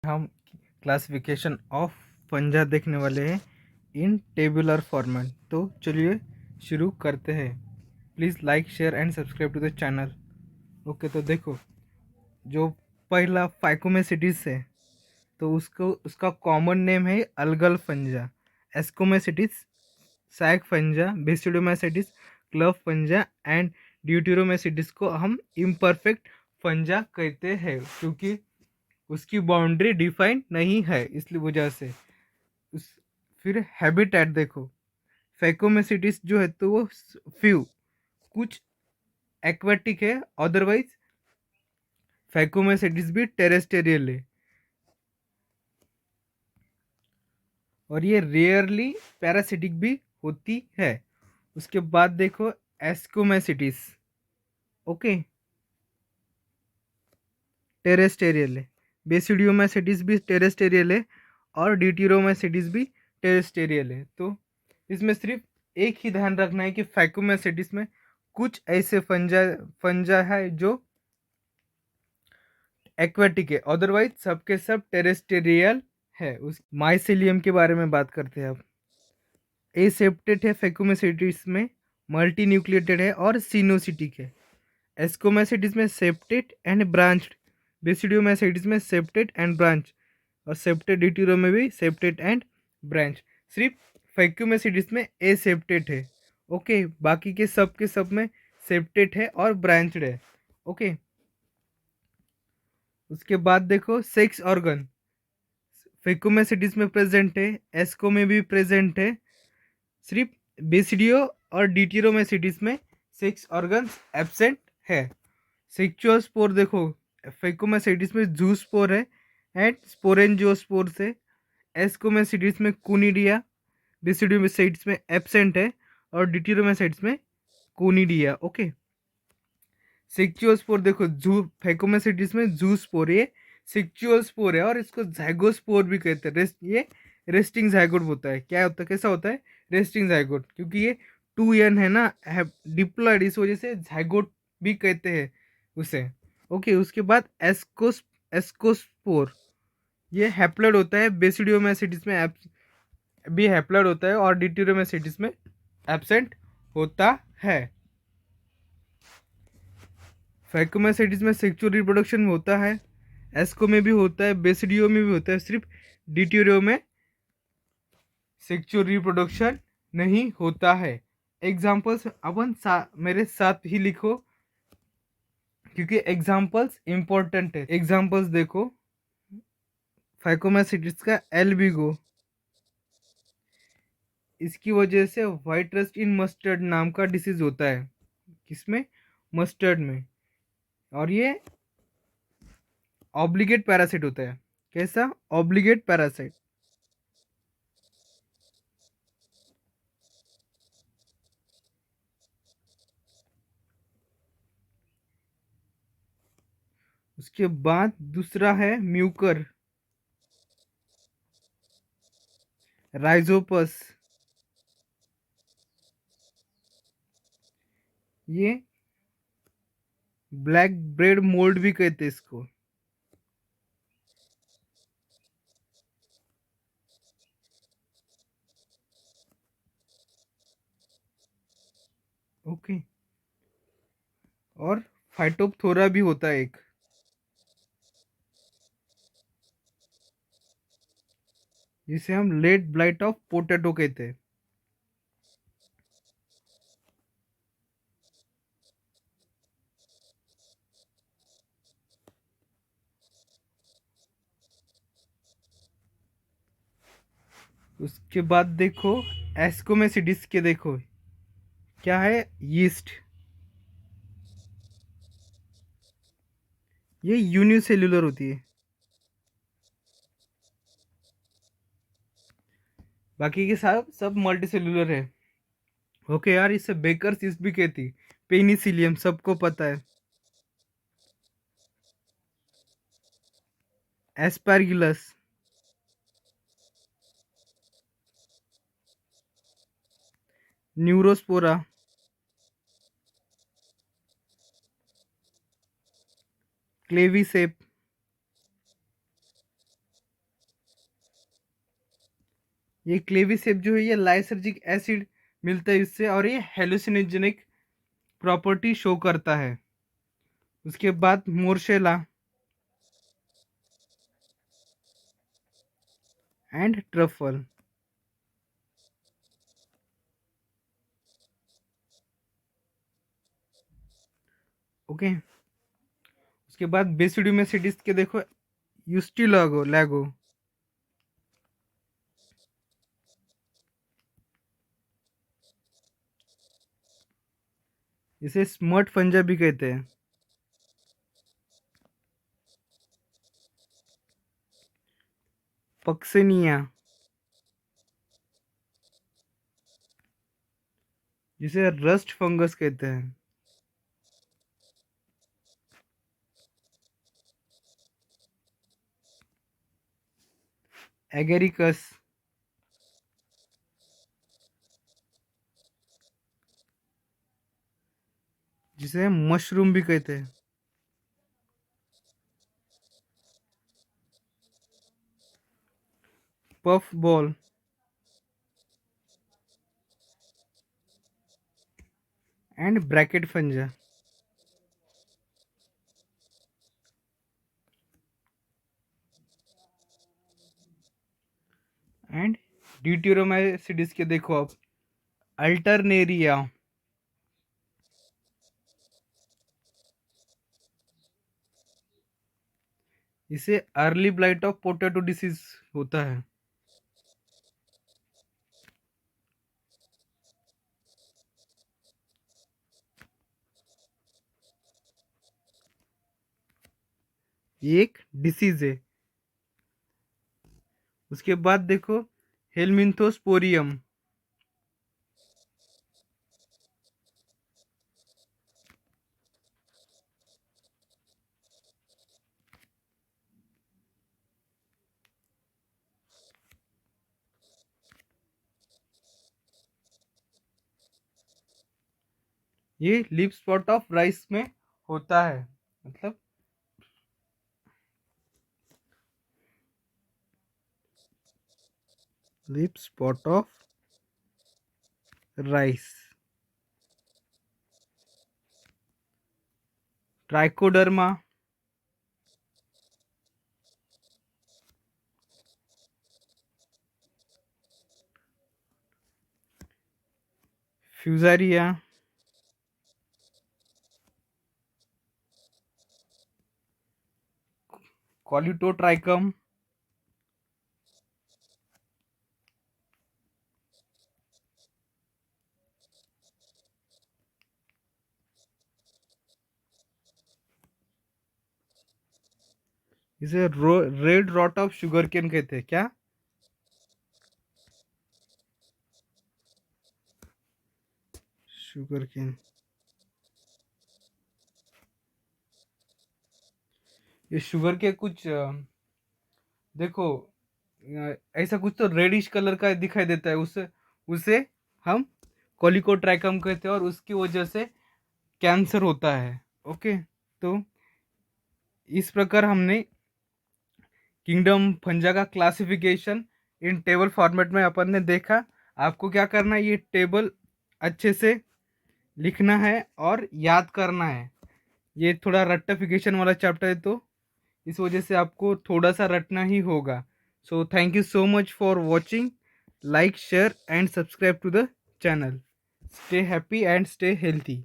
हम classification of फंजा देखने वाले हैं इन टेबुलर फॉर्मेट। तो चलिए शुरू करते हैं। Please like share and subscribe to the channel. Okay, तो देखो, जो पहला फाइकोमेसिटिस है तो उसका कॉमन नेम है algal fungi, ascomycetes, sac fungi, basidiomycetes, club fungi and deuteromycetes को हम इम्परफेक्ट फंजा कहते हैं, क्योंकि उसकी बाउंड्री डिफाइन नहीं है, इसलिए वजह से उस फिर हैबिटेट देखो, फैकोमेसिटिस जो है तो वो फ्यू कुछ एक्वेटिक है, अदरवाइज फैकोमेसिटिस भी टेरेस्टेरियल है और ये रेयरली पैरासिटिक भी होती है। उसके बाद देखो एस्कोमेसिटिस, ओके, टेरेस्टेरियल है। बेसिडियोमेसिटिस भी टेरेस्टेरियल है और ड्यूटेरोमेसिटिस भी टेरेस्टेरियल है। तो इसमें सिर्फ एक ही ध्यान रखना है कि फैकोमेसिटिस में कुछ ऐसे फंजा है जो एक्वेटिक है, अदरवाइज सबके सब टेरेस्टेरियल है। उस माइसेलियम के बारे में बात करते हैं अब। एसेप्टेट है फैकोमेसिटिस में, मल्टी न्यूक्लिएटेड है और सिनोसिटिक है। एस्कोमेसिटिस में सेप्टेट एंड ब्रांच्ड, बेसिडियोमेसिटिस में सेप्टेट एंड ब्रांच और सेप्टेट ड्यूटेरो में भी सेप्टेट एंड ब्रांच। सिर्फ फैक्यूमेसिटिस में ए सेप्टेट है, ओके, बाकी के सब में सेप्टेट है और ब्रांचड है, ओके। उसके बाद देखो सेक्स ऑर्गन, फैक्यूमेसिटिस में प्रेजेंट है, एस्को में भी प्रेजेंट है। सिर्फ बेसिडियो और ड्यूटेरोमेसिटिस में सेक्स ऑर्गन्स एब्सेंट है। सेक्चुअल स्पोर देखो, फैकोमेसिटिस में जूस्पोर है एंड स्पोरेंजियोस्पोर से। एस्कोमेसिटिस में कुनिडिया, बेसिडियोमेसिटिस में एब्सेंट है और ड्यूटेरोमेसिटिस में कुनिडिया, ओके। सेक्चुअल स्पोर देखो, जू फैकोमेसिटिस में जूस्पोर, ये सेक्चुअल स्पोर है और इसको जाइगोस्पोर भी कहते हैं। ये रेस्टिंग जाइगोट होता है। क्या होता है, कैसा होता है, रेस्टिंग जाइगोट, क्योंकि ये 2n है ना, डिप्लॉयड, इस वजह से जाइगोट भी कहते हैं उसे, ओके। उसके बाद एस्कोस्पोर, ये हैप्लॉइड होता है, बेसिडियोमेसिटिस में भी हैप्लॉइड होता है और ड्यूटेरोमेसिटिस में एब्सेंट होता है। फैकोमेसिटिस में सेक्सुअल रिप्रोडक्शन होता है, एस्को में भी होता है, बेसिडियो में भी होता है। सिर्फ ड्यूटेरियो में सेक्सुअल रिप्रोडक्शन नहीं होता है। एग्जाम्पल्स अपन मेरे साथ ही लिखो, क्योंकि एग्जाम्पल्स इंपॉर्टेंट है। एग्जाम्पल्स देखो, फैकोमेसिटिस का एल्बिगो, इसकी वजह से वाइट रस्ट इन मस्टर्ड नाम का डिसीज होता है। किसमें, मस्टर्ड में। और ये ऑब्लिगेट पैरासाइट होता है। कैसा, ऑब्लिगेट पैरासाइट। उसके बाद दूसरा है म्यूकर, राइजोपस, ये ब्लैक ब्रेड मोल्ड भी कहते हैं इसको। ओके, और फाइटोप्थोरा भी होता है एक, जिसे हम लेट ब्लाइट ऑफ पोटैटो कहते हैं। उसके बाद देखो एस्कोमेसिडिस के, देखो क्या है, यीस्ट, ये यूनिसेल्युलर होती है, बाकी के सब मल्टी सेल्युलर है, ओके यार। इसे बेकर यीस्ट भी कहती, पेनिसिलियम सबको पता है। एस्पैरगिलस, न्यूरोस्पोरा, क्लेविसेप, ये क्लेविसेप जो है ये लाइसर्जिक एसिड मिलता है इससे, और ये हेलुसिनोजेनिक प्रॉपर्टी शो करता है। उसके बाद मोर्शेला एंड ट्रफल। ओके, उसके बाद बेसिडोमेसिटिस के देखो, यूस्टिलागो लैगो, इसे स्मर्ट फंजा भी कहते हैं। पक्सेनिया, जिसे रस्ट फंगस कहते हैं। एगेरिकस, जिसे मशरूम भी कहते हैं। Puff ball and bracket fungi. And deuteromycetes के देखो आप, अल्टरनेरिया, इसे early blight of potato disease होता है। ये एक डिसीज है। उसके बाद देखो हेलमिंथोस्पोरियम, ये लिप स्पॉट ऑफ राइस में होता है, मतलब leaf spot of rice. Trichoderma, Fusarium, Colletotrichum, इसे red rot of sugarcane कहते हैं क्या? शुगर केन, ये शुगर के कुछ देखो ऐसा कुछ तो रेडिश कलर का दिखाई देता है, उसे उसे हम कॉलिकोट्राइकम कहते हैं, और उसकी वजह से कैंसर होता है। ओके, तो इस प्रकार हमने किंगडम फंजा का क्लासिफिकेशन इन टेबल फॉर्मेट में अपन ने देखा। आपको क्या करना है, ये टेबल अच्छे से लिखना है और याद करना है। ये थोड़ा रट्टाफिकेशन वाला चैप्टर है, तो इस वजह से आपको थोड़ा सा रटना ही होगा। So thank you so much for watching, like share and subscribe to the channel. Stay happy and stay healthy.